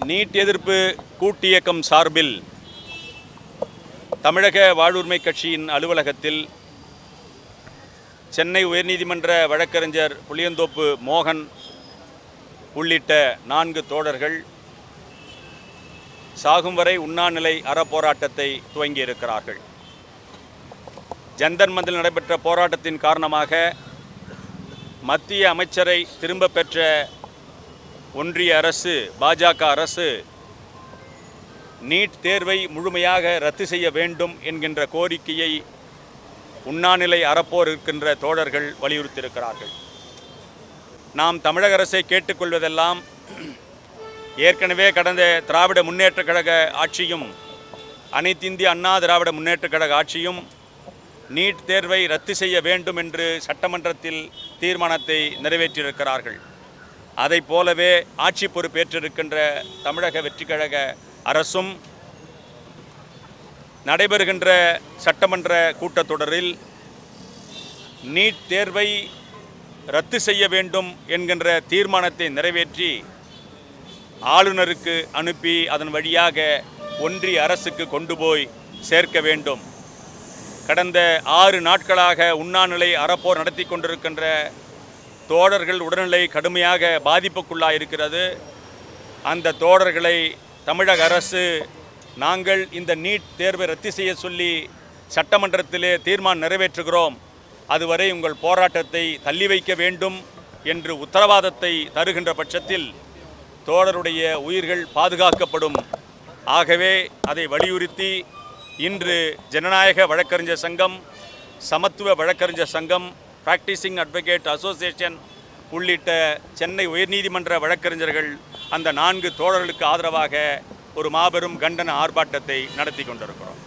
NEET எதிர்ப்பு கூட்டியக்கம் சார்பில் தமிழக வாழ்வுரிமை கட்சியின் அலுவலகத்தில் சென்னை உயர்நீதிமன்ற வழக்கறிஞர் புளியந்தோப்பு மோகன் உள்ளிட்ட 4 தோழர்கள் சாகும் வரை உண்ணாநிலை அறப்போராட்டத்தை துவங்கியிருக்கிறார்கள். ஜந்தர் மந்தில் நடைபெற்ற போராட்டத்தின் காரணமாக மத்திய அமைச்சரை திரும்ப பெற்ற ஒன்றிய அரசு, பாஜக அரசு நீட் தேர்வை முழுமையாக ரத்து செய்ய வேண்டும் என்கின்ற கோரிக்கையை உண்ணாநிலை அறப்போர் இருக்கின்ற தோழர்கள் வலியுறுத்தியிருக்கிறார்கள். நாம் தமிழக அரசை கேட்டுக்கொள்வதெல்லாம் ஏற்கனவே கடந்த திராவிட முன்னேற்றக் கழக ஆட்சியும் அனைத்திந்திய அண்ணா திராவிட முன்னேற்றக் கழக ஆட்சியும் நீட் தேர்வை ரத்து செய்ய வேண்டும் என்று சட்டமன்றத்தில் தீர்மானத்தை நிறைவேற்றியிருக்கிறார்கள். அதை போலவே ஆட்சி பொறுப்பேற்றிருக்கின்ற தமிழக வெற்றிக் கழக அரசும் நடைபெறுகின்ற சட்டமன்ற கூட்டத்தொடரில் நீட் தேர்வை ரத்து செய்ய வேண்டும் என்கின்ற தீர்மானத்தை நிறைவேற்றி ஆளுநருக்கு அனுப்பி அதன் வழியாக ஒன்றிய அரசுக்கு கொண்டு போய் சேர்க்க வேண்டும். கடந்த 6 நாட்களாக உண்ணாநிலை அறப்போர் நடத்தி கொண்டிருக்கின்ற தோழர்கள் உடல்நிலை கடுமையாக பாதிப்புக்குள்ளாயிருக்கிறது. அந்த தோழர்களை தமிழக அரசு நாங்கள் இந்த நீட் தேர்வை ரத்து செய்ய சொல்லி சட்டமன்றத்திலே தீர்மானம் நிறைவேற்றுகிறோம், அதுவரை உங்கள் போராட்டத்தை தள்ளி வைக்க வேண்டும் என்று உத்தரவாதத்தை தருகின்ற பட்சத்தில் தோழருடைய உயிர்கள் பாதுகாக்கப்படும். ஆகவே அதை வலியுறுத்தி இன்று ஜனநாயக வழக்கறிஞர் சங்கம், சமத்துவ வழக்கறிஞர் சங்கம், பிராக்டிசிங் அட்வொகேட் அசோசியேஷன் உள்ளிட்ட சென்னை உயர்நீதிமன்ற வழக்கறிஞர்கள் அந்த 4 தோழர்களுக்கு ஆதரவாக ஒரு மாபெரும் கண்டன ஆர்ப்பாட்டத்தை நடத்தி கொண்டிருக்கிறோம்.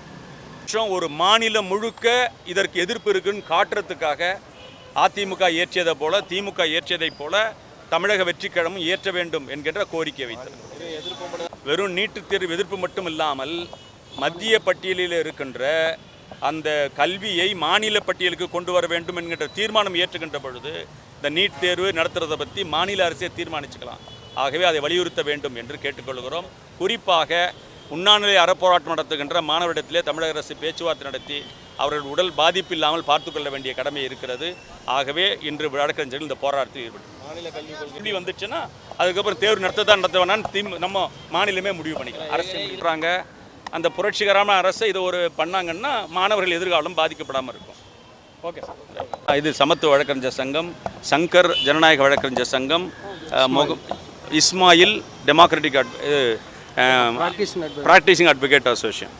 ஒரு மாநிலம் முழுக்க இதற்கு எதிர்ப்பு இருக்குன்னு காட்டுறதுக்காக அதிமுக இயற்றியதை போல திமுக இயற்றியதைப் போல தமிழக வெற்றிக் கழகமும் இயற்ற வேண்டும் என்கின்ற கோரிக்கை வைத்தது. வெறும் நீட்டுத் தேர்வு எதிர்ப்பு மட்டும் இல்லாமல் மத்திய பட்டியலில் இருக்கின்ற அந்த கல்வியை மாநில பட்டியலுக்கு கொண்டு வர வேண்டும் என்கின்ற தீர்மானம் ஏற்றுகின்ற பொழுது இந்த நீட் தேர்வு நடத்துறதை பற்றி மாநில அரசே தீர்மானிச்சுக்கலாம். ஆகவே அதை வலியுறுத்த வேண்டும் என்று கேட்டுக்கொள்கிறோம். குறிப்பாக உண்ணாநிலை அறப்போராட்டம் நடத்துகின்ற மாணவரிடத்திலே தமிழக அரசு பேச்சுவார்த்தை நடத்தி அவர்கள் உடல் பாதிப்பு இல்லாமல் பார்த்துக்கொள்ள வேண்டிய கடமை இருக்கிறது. ஆகவே இன்று வழக்கறிஞர்கள் இந்த போராட்டத்தில் ஈடுபடும். மாநில கல்வி வந்துச்சுன்னா அதுக்கப்புறம் தேர்வு நடத்த வேணான்னு நம்ம மாநிலமே முடிவு பண்ணிக்கலாம். அரசு சொல்கிறாங்க அந்த புரட்சிகரமான அரசை இது ஒரு பண்ணாங்கன்னா மாணவர்கள் எதிர்காலம் பாதிக்கப்படாமல் இருக்கும். Okay sir. இது சமத்துவ வழக்கறிஞர் சங்கம், சங்கர் ஜனநாயக வழக்கறிஞர் சங்கம், Ismail democratic practising advocate association.